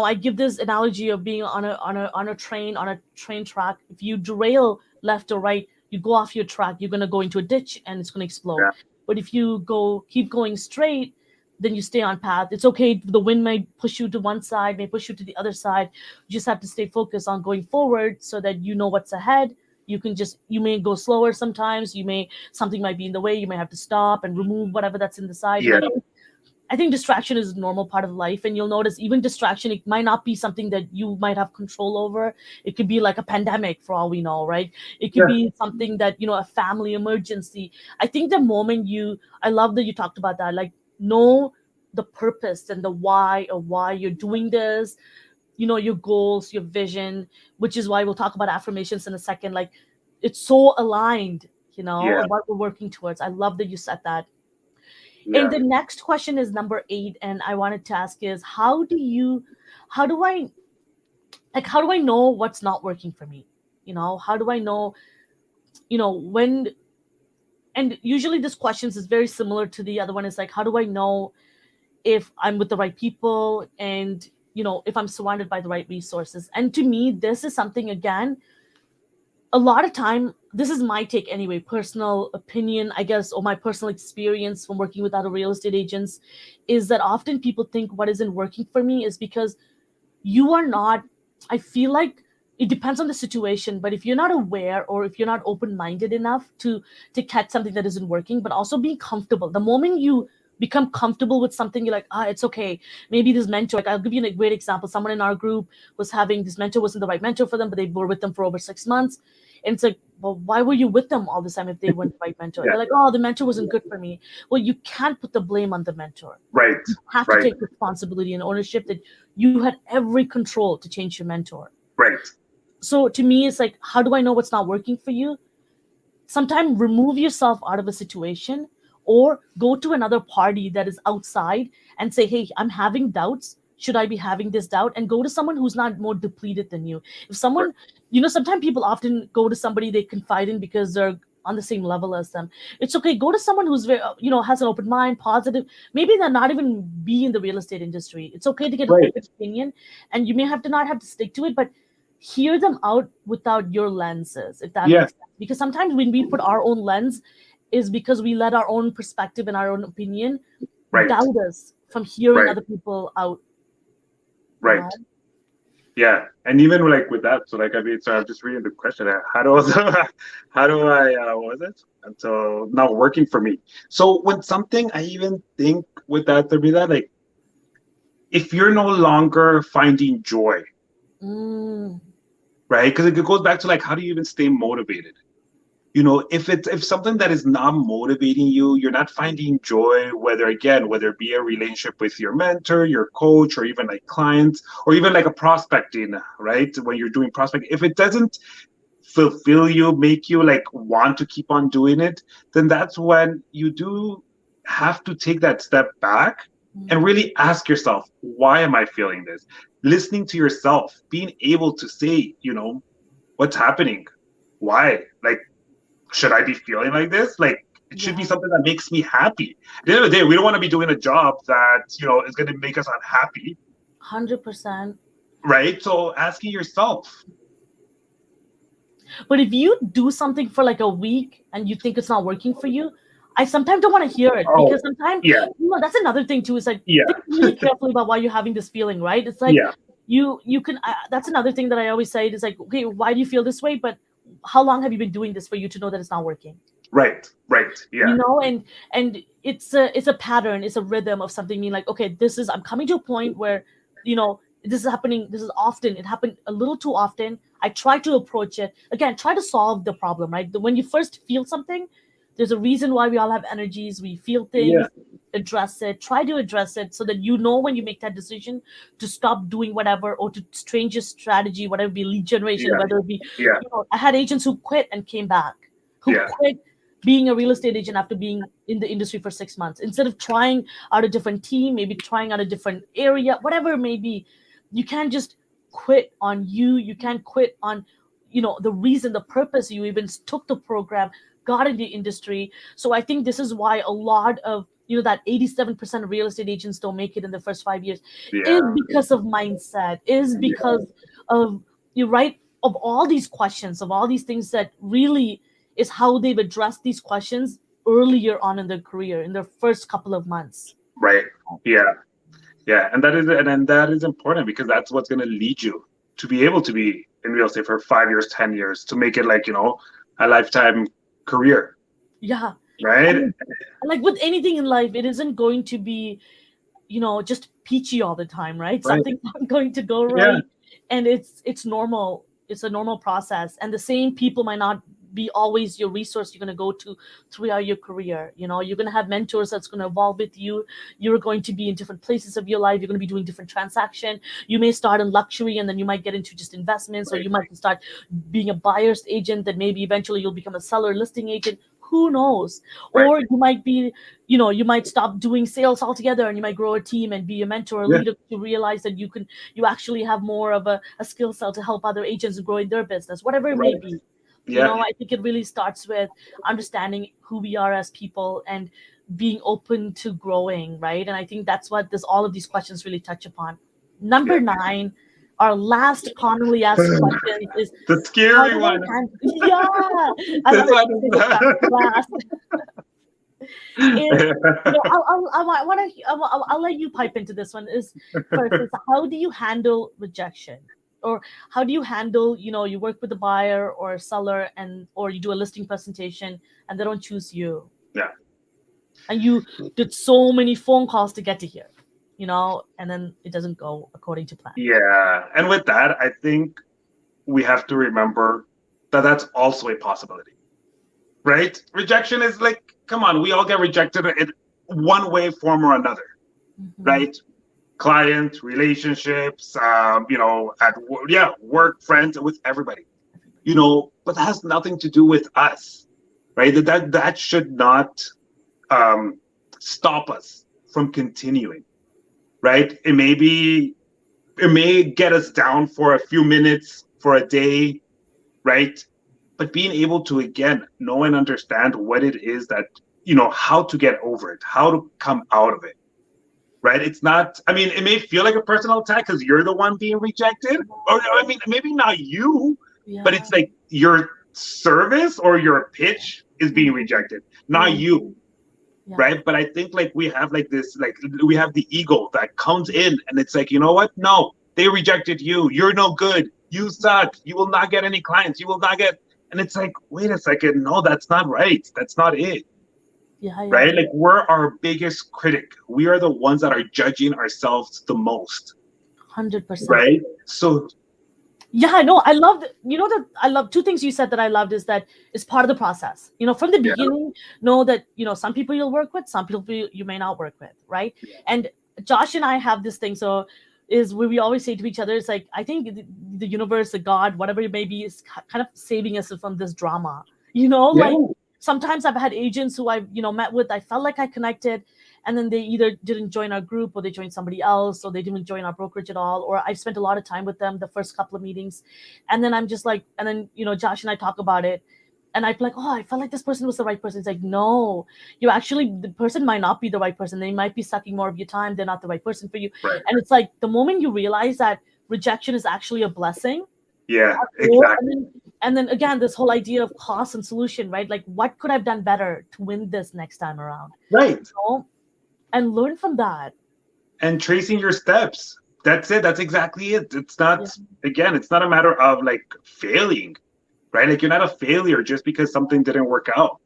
I give this analogy of being on a train track. If you derail left or right, you go off your track, you're going to go into a ditch and it's going to explode. Yeah. But if you keep going straight, then you stay on path. It's okay, the wind might push you to one side, may push you to the other side. You just have to stay focused on going forward so that you know what's ahead. You may go slower sometimes, something might be in the way, you may have to stop and remove whatever that's in the side. And Yeah. I think distraction is a normal part of life. And you'll notice, even distraction, it might not be something that you might have control over. It could be like a pandemic, for all we know, right? It could Yeah. be something that, a family emergency. I think the moment I love that you talked about that, like, know the purpose and the why of why you're doing this, your goals, your vision, which is why we'll talk about affirmations in a second. Like, it's so aligned, Yeah. of what we're working towards. I love that you said that. Yeah. And the next question is number 8, and I wanted to ask is, how do I how do I know what's not working for me? How do I know, when, and usually this questions is very similar to the other one. Is like, how do I know if I'm with the right people, and if I'm surrounded by the right resources? And to me, this is something, again, a lot of time, this is my take anyway, personal opinion, I guess, or my personal experience from working with other real estate agents, is that often people think what isn't working for me is because you are not, I feel like it depends on the situation, but if you're not aware, or if you're not open-minded enough to catch something that isn't working, but also being comfortable. The moment you become comfortable with something, you're like, it's okay. Maybe this mentor, like, I'll give you a great example. Someone in our group was having this mentor, wasn't the right mentor for them, but they were with them for over 6 months. And it's like, well, why were you with them all this time if they weren't the right mentor? Yeah. They're like, oh, the mentor wasn't good for me. Well, you can't put the blame on the mentor. Right. You have to take responsibility and ownership that you had every control to change your mentor. Right. So to me, it's like, how do I know what's not working for you? Sometimes remove yourself out of a situation, or go to another party that is outside and say, hey, I'm having doubts. Should I be having this doubt? And go to someone who's not more depleted than you. If someone, sometimes people often go to somebody they confide in because they're on the same level as them. It's okay. Go to someone who's very, has an open mind, positive. Maybe they're not even be in the real estate industry. It's okay to get an open opinion, and you may have to not have to stick to it, but hear them out without your lenses, if that makes sense. Because sometimes when we put our own lens, is because we let our own perspective and our own opinion doubt us from hearing other people out. Right. Yeah, and even like with that, so like, I mean, so I'm just reading the question. How do I what was it? And so not working for me. So when something, I even think with that, to be that, like, if you're no longer finding joy, right? Because it goes back to like, how do you even stay motivated? If something that is not motivating you, you're not finding joy, whether it be a relationship with your mentor, your coach, or even like clients, or even like a prospecting, right? When you're doing prospecting, if it doesn't fulfill you, make you like want to keep on doing it, then that's when you do have to take that step back and really ask yourself, why am I feeling this? Listening to yourself, being able to say, what's happening? Why? Like, should I be feeling like this? Like, it should be something that makes me happy. At the end of the day, we don't want to be doing a job that, is going to make us unhappy. 100%. Right? So asking yourself. But if you do something for like a week and you think it's not working for you, I sometimes don't want to hear it, because sometimes, that's another thing too. Is like, think really carefully about why you're having this feeling, right? It's like, you can, that's another thing that I always say. Is like, okay, why do you feel this way? But how long have you been doing this for you to know that it's not working? Right. Yeah. And it's a pattern, it's a rhythm of something being like, okay, I'm coming to a point where, this is happening. This is often, it happened a little too often. I try to approach it again, try to solve the problem, right? When you first feel something, there's a reason why we all have energies. We feel things, address it, try to address it, so that when you make that decision to stop doing whatever, or to change your strategy, whatever it be, lead generation, whether it be, I had agents who quit and came back, who quit being a real estate agent after being in the industry for 6 months. Instead of trying out a different team, maybe trying out a different area, whatever it may be, you can't just quit on you. You can't quit on, the reason, the purpose you even took the program, got in the industry. So I think this is why a lot of, that 87% of real estate agents don't make it in the first 5 years, is because of mindset, is because of, of all these questions, of all these things, that really is how they've addressed these questions earlier on in their career, in their first couple of months. Right. Yeah. And that is important, because that's what's going to lead you to be able to be in real estate for 5 years, 10 years, to make it like, a lifetime career. Yeah. Right. And like with anything in life, it isn't going to be, just peachy all the time, right? Something's not going to go right. And it's normal. It's a normal process. And the same people might not be always your resource you're going to go to throughout your career. You're going to have mentors that's going to evolve with you. You're going to be in different places of your life. You're going to be doing different transaction. You may start in luxury and then you might get into just investments, or you might start being a buyer's agent, then maybe eventually you'll become a seller listing agent. Who knows? Right. Or you might be, you might stop doing sales altogether and you might grow a team and be a mentor or leader to realize that you actually have more of a skill set to help other agents grow in their business, whatever it may be. I think it really starts with understanding who we are as people and being open to growing, right? And I think that's what all of these questions really touch upon. Number 9, our last commonly asked question is the scary one. I love it. Last. I'll let you pipe into this one. First, how do you handle rejection? Or how do you handle, you work with a buyer or a seller or you do a listing presentation and they don't choose you. Yeah. And you did so many phone calls to get to here, and then it doesn't go according to plan. Yeah. And with that, I think we have to remember that that's also a possibility, right? Rejection is like, come on, we all get rejected in one way, form, or another, right? Client, relationships, at work, friends, with everybody, but that has nothing to do with us, right? That should not stop us from continuing, right? It may get us down for a few minutes, for a day, right? But being able to, again, know and understand what it is that, how to get over it, how to come out of it, right? It's not, it may feel like a personal attack because you're the one being rejected. Or, maybe not you, but it's like your service or your pitch is being rejected, not you. Yeah. Right. But I think we have we have the ego that comes in and it's like, you know what? No, they rejected you. You're no good. You suck. You will not get any clients. You will not get. And it's like, wait a second. No, that's not right. That's not it. Yeah. Right. Like, we're our biggest critic. We are the ones that are judging ourselves the most. 100%. Right. So. Yeah, no, I love I love two things you said that I loved is that it's part of the process. From the beginning, know that, some people you'll work with, some people you may not work with, right? And Josh and I have this thing, so is where we always say to each other, it's like, I think the universe, the God, whatever it may be, is kind of saving us from this drama. Like sometimes I've had agents who I've, met with, I felt like I connected, and then they either didn't join our group or they joined somebody else or they didn't join our brokerage at all. Or I've spent a lot of time with them the first couple of meetings. And then I'm just like, and then, Josh and I talk about it. And I'd be like, oh, I felt like this person was the right person. It's like, no, the person might not be the right person. They might be sucking more of your time. They're not the right person for you. Right. And it's like the moment you realize that rejection is actually a blessing. Yeah, exactly. And then again, this whole idea of cost and solution, right? Like, what could I've done better to win this next time around? Right. And learn from that. And tracing your steps. That's it. That's exactly it. It's not, again, it's not a matter of failing, right? Like, you're not a failure just because something didn't work out,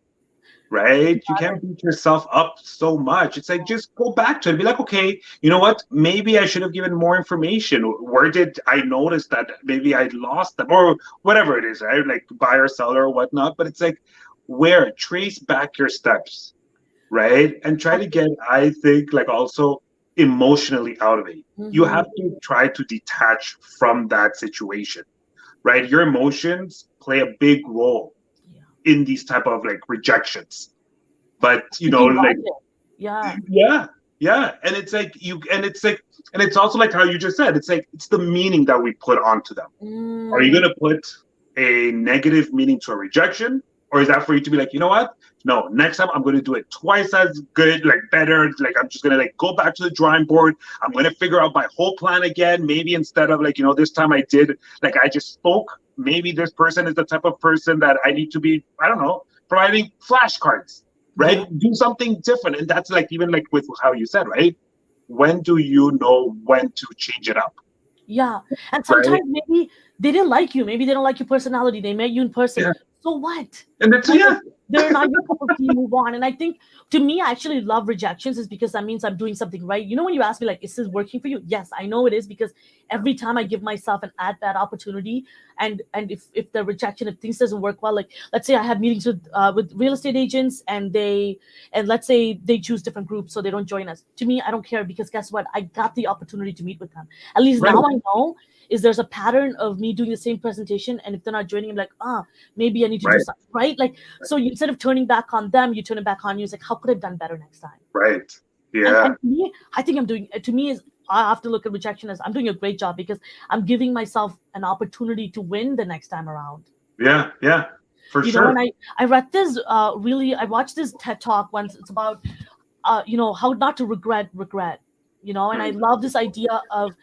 right? You can't beat yourself up so much. It's like, just go back to it and be like, okay, you know what? Maybe I should have given more information. Where did I notice that maybe I lost them or whatever it is, right? Like buyer, seller or whatnot. But it's like, trace back your steps, right? And try to get, I think, also emotionally out of it. You have to try to detach from that situation, right? Your emotions play a big role in these type of rejections, but and it's like and it's also like how you just said, it's like, it's the meaning that we put onto them. Are you going to put a negative meaning to a rejection, or is that for you to be like, you know what, no, next time I'm going to do it twice as good, better, I'm just going to go back to the drawing board. I'm going to figure out my whole plan again. Maybe instead of this time I did, I just spoke, maybe this person is the type of person that I need to be, I don't know, providing flashcards, right? Do something different. And that's even with how you said, right? When do you know when to change it up? Yeah. And sometimes maybe they didn't like you. Maybe they don't like your personality. They met you in person. Yeah. So what? And that's, they're not your cup of tea, move on. And I think, to me, I actually love rejections, is because that means I'm doing something right. You know, when you ask me, like, is this working for you? Yes, I know it is, because every time I give myself an at that opportunity, and if the rejection, if things doesn't work well, like, let's say I have meetings with real estate agents, and let's say they choose different groups, so they don't join us. To me, I don't care, because guess what? I got the opportunity to meet with them. At least Right. now I know is there's a pattern of me doing the same presentation, and if they're not joining, I'm like, maybe I need to do Right. something, right? Like, so instead of turning back on them, you turn it back on you. It's like, how could I have done better next time? Right. And Yeah. to me, I think I'm doing, to me, is I have to look at rejection as I'm doing a great job, because I'm giving myself an opportunity to win the next time around. Yeah. Yeah. For You know, sure. and I read this, I watched this TED talk once. It's about, how not to regret, and I Mm. love this idea of,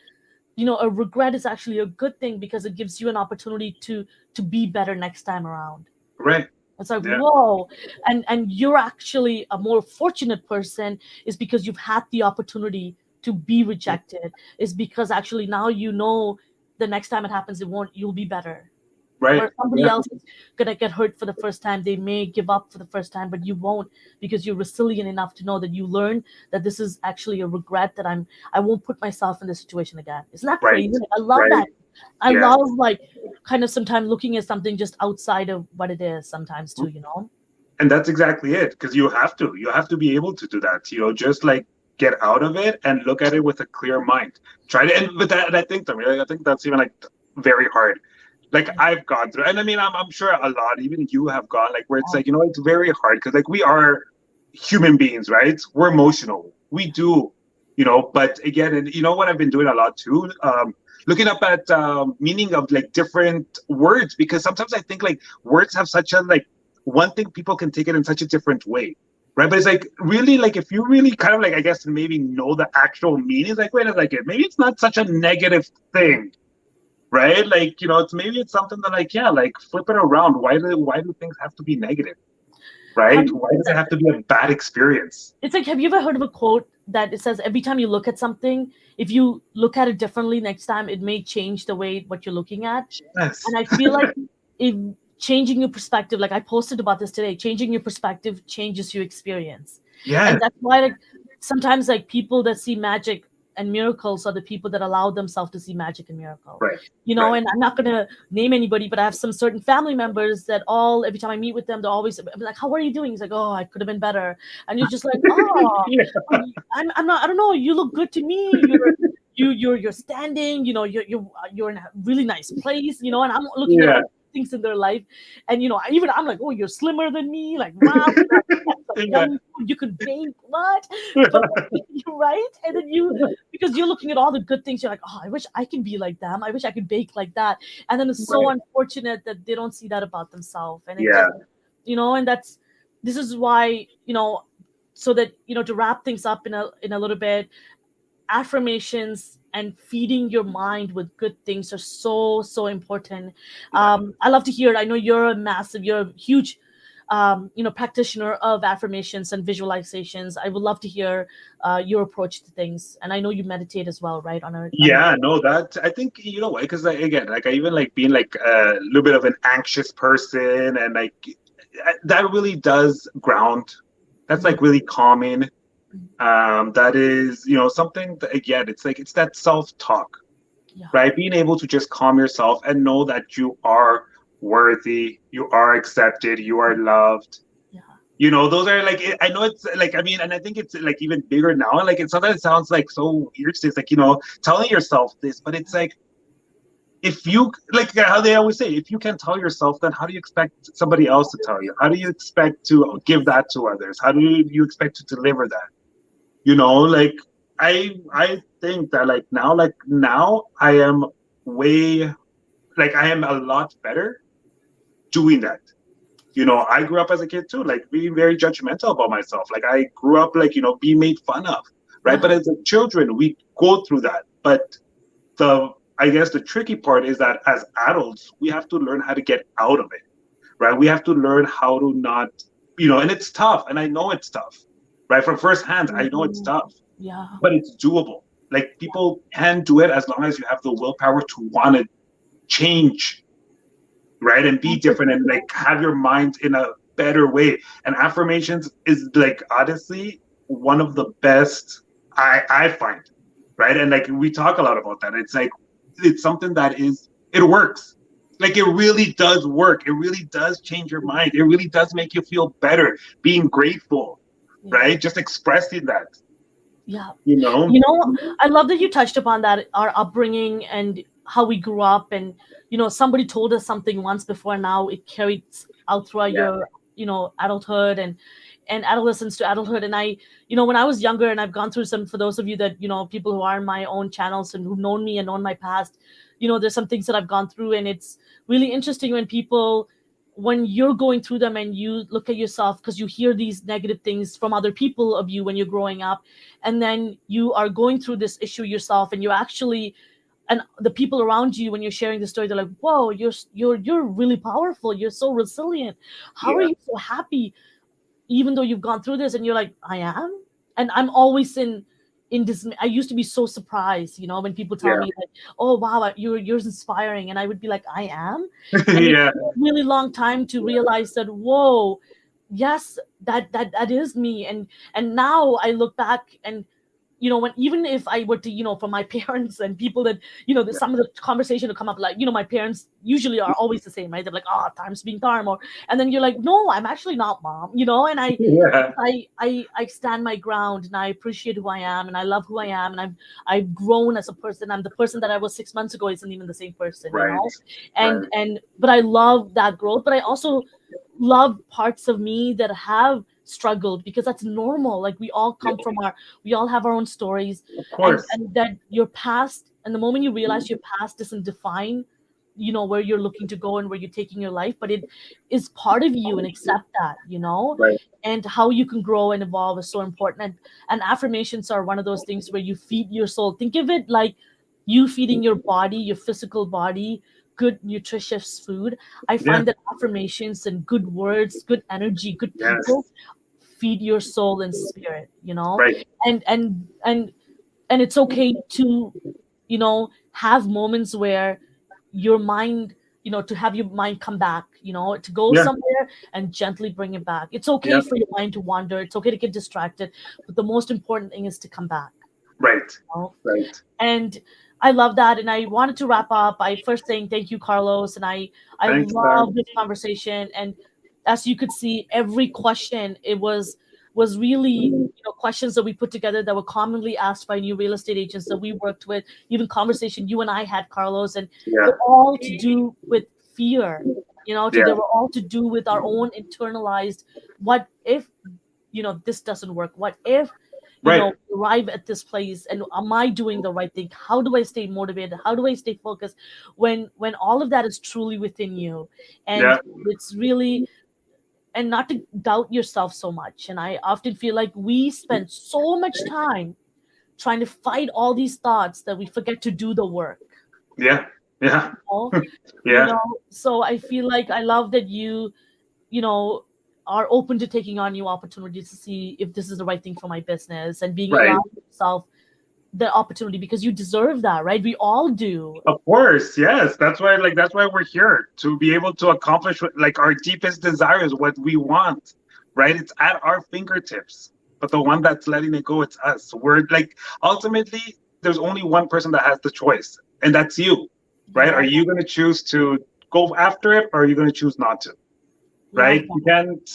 a regret is actually a good thing, because it gives you an opportunity to be better next time around. Right. It's like, Yeah. whoa. And you're actually a more fortunate person, is because you've had the opportunity to be rejected, is because actually now, the next time it happens, you'll be better. Right. Where somebody Yeah. else is gonna get hurt for the first time, they may give up for the first time, but you won't, because you're resilient enough to know that you learn that this is actually a regret, that I won't put myself in this situation again. Isn't that Right. crazy? Like, I love Right. that. I Yeah. love, like, kind of sometimes looking at something just outside of what it is sometimes too. And that's exactly it, because you have to be able to do that, just like get out of it and look at it with a clear mind. Try to, and with that, and I think that's even like very hard. Like I've gone through, and I mean, I'm sure a lot, even you have gone, like, where it's like, it's very hard, because like we are human beings, right? We're emotional, we do, but again, and you know what I've been doing a lot too, looking up at meaning of like different words, because sometimes I think like words have such a like one thing, people can take it in such a different way, right? But it's like really, like, if you really kind of like, I guess, maybe know the actual meanings, like, wait a second, maybe it's not such a negative thing, right? Like, it's something that, like, yeah, like, flip it around. Why do things have to be negative, right? Why does it have to be a bad experience? It's like, have you ever heard of a quote that it says, every time you look at something, if you look at it differently next time, it may change the way what you're looking at. Yes. And I feel like, if changing your perspective, like I posted about this today, changing your perspective changes your experience. And Yes. that's why, like, sometimes, like, people that see magic and miracles are the people that allow themselves to see magic and miracle. Right. Right. And I'm not gonna name anybody, but I have some certain family members that every time I meet with them, they're always like, how are you doing? He's like, oh, I could have been better. And you're just like, oh, Yeah. I'm not, I don't know, you look good to me. You're standing, you're in a really nice place, and I'm looking at Yeah. all things in their life. And I'm like, oh, you're slimmer than me, like, wow, that's some Yeah. yummy food. You could bake, what? But you're right. And then because you're looking at all the good things, you're like, oh, I wish I could be like them, I wish I could bake like that. And then it's so Right. unfortunate that they don't see that about themselves. And it Yeah. just, and this is why, so that, to wrap things up in a little bit, affirmations and feeding your mind with good things are so important. I love to hear it. I know you're a huge practitioner of affirmations and visualizations. I would love to hear your approach to things, and I know you meditate as well, right? On a Yeah, no, that I think, why, because, like, again, like, I even like being like a little bit of an anxious person, and like that really does ground. That's like really calming. That is, something that, again, it's like, it's that self-talk, yeah, right? Being able to just calm yourself and know that you are worthy, you are accepted, you are loved. yeah, Those are like, I know it's like, I mean, and I think it's like even bigger now. Like, it sometimes sounds like so weird to, it's like, telling yourself this, but it's like, if you, like how they always say, if you can't tell yourself, then how do you expect somebody else to tell you? How do you expect to give that to others? How do you expect to deliver that? Like, I think that, like now I am way, like, I am a lot better doing that. I grew up as a kid too, like, being very judgmental about myself. Like, I grew up, like, being made fun of, right? yeah, But as a children, we go through that. But I guess the tricky part is that as adults, we have to learn how to get out of it, right? We have to learn how to not, and it's tough. And I know it's tough, right? From first hand, I know it's tough, yeah, but it's doable. Like, people can do it as long as you have the willpower to want to change, right? And be different, and like have your mind in a better way. And affirmations is like honestly one of the best I find, right? And like we talk a lot about that. It's like it's something that it works. Like it really does work. It really does change your mind. It really does make you feel better. Being grateful, Yeah. right? Just expressing that. Yeah. You know? I love that you touched upon that, our upbringing and how we grew up. And, somebody told us something once before, now it carries out throughout Yeah. your, adulthood and adolescence to adulthood. And when I was younger, and I've gone through some, for those of you that, people who are in my own channels and who've known me and known my past, there's some things that I've gone through. And it's really interesting when you're going through them and you look at yourself, because you hear these negative things from other people of you when you're growing up, and then you are going through this issue yourself, and you actually, and the people around you, when you're sharing the story, they're like, whoa, you're really powerful, you're so resilient, how are Yeah. you so happy even though you've gone through this? And you're like, I am. And I'm always in this, I used to be so surprised, when people tell Yeah. me like, oh wow, you're inspiring, and I would be like, I am. And it Yeah. took a really long time to realize that, whoa, yes, that is me. And now I look back, and when, even if I were to, for my parents and people that, some of the conversation will come up, like, my parents usually are always the same, right? They're like, oh, Tharm's being Tharm. And then you're like, no, I'm actually not, mom, and Yeah. I stand my ground, and I appreciate who I am, and I love who I am, and I've grown as a person. I'm the person that I was 6 months ago isn't even the same person, Right. and Right. but I love that growth, but I also love parts of me that have struggled, because that's normal. Like, we all have our own stories, Of and course. that your past, and the moment you realize your past doesn't define, where you're looking to go and where you're taking your life, but it is part of you, and accept that, Right. and how you can grow and evolve is so important. And affirmations are one of those things where you feed your soul. Think of it like you feeding your body, your physical body, good nutritious food. I Yeah. find that affirmations and good words, good energy, good Yes. people feed your soul and spirit, Right. and and it's okay to, have moments where your mind, to have your mind come back, to go Yeah. somewhere and gently bring it back. It's okay Yeah. for your mind to wander, it's okay to get distracted, but the most important thing is to come back. Right. you know? Right. And I love that. And I wanted to wrap up by first saying thank you, Carlos. And I Thanks, Sam. love this conversation. And as you could see, every question, it was really, questions that we put together that were commonly asked by new real estate agents that we worked with, even conversation you and I had, Carlos, and Yeah. they're all to do with fear. They Yeah. were all to do with our own internalized, what if, this doesn't work? What if, Right. arrive at this place, and am I doing the right thing? How do I stay motivated? How do I stay focused when all of that is truly within you? And Yeah. it's really, and not to doubt yourself so much. And I often feel like we spend so much time trying to fight all these thoughts that we forget to do the work. Yeah. Yeah. You know? you Yeah. know so I feel like I love that you know are open to taking on new opportunities to see if this is the right thing for my business, and being Right. allowed yourself the opportunity, because you deserve that, right? We all do. Of course. Yes. That's why we're here to be able to accomplish like our deepest desires, what we want. Right. It's at our fingertips. But the one that's letting it go, it's us. We're like ultimately there's only one person that has the choice, and that's you. Right? Yeah, Are you going to choose to go after it, or are you going to choose not to? love Right? You that. can't,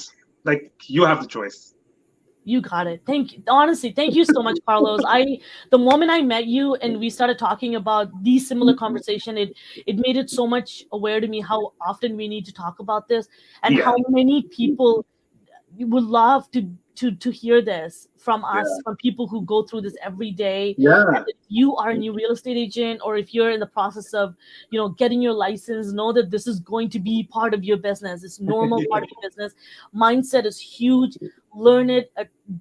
like, you have the choice. You got it. Thank you. Honestly, thank you so much, Carlos. The moment I met you and we started talking about these similar conversation, it made it so much aware to me how often we need to talk about this, and Yeah. how many people would love to hear this from Yeah. us, from people who go through this every day. Yeah. And if you are a new real estate agent, or if you're in the process of, getting your license, know that this is going to be part of your business. It's normal part of your business. Mindset is huge. Learn it.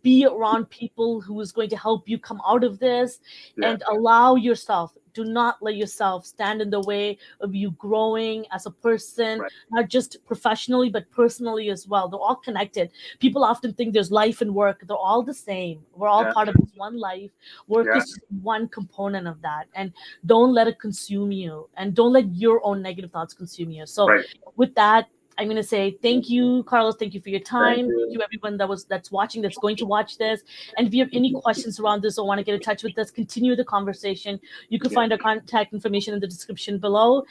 Be around people who is going to help you come out of this, Yeah. and allow yourself, do not let yourself stand in the way of you growing as a person, Right. not just professionally but personally as well. They're all connected. People often think there's life and work. They're all the same. We're all Yeah. part of this one life. Work Yeah. is just one component of that. And don't let it consume you, and don't let your own negative thoughts consume you. So Right. with that, I'm going to say thank you, Carlos. Thank you for your time. you. Thank you, everyone that's watching, that's going to watch this. And if you have any questions around this or want to get in touch with us, continue the conversation. You can find our contact information in the description below.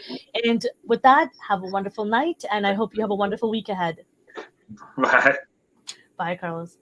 And with that, have a wonderful night. And I hope you have a wonderful week ahead. Bye. Bye, Carlos.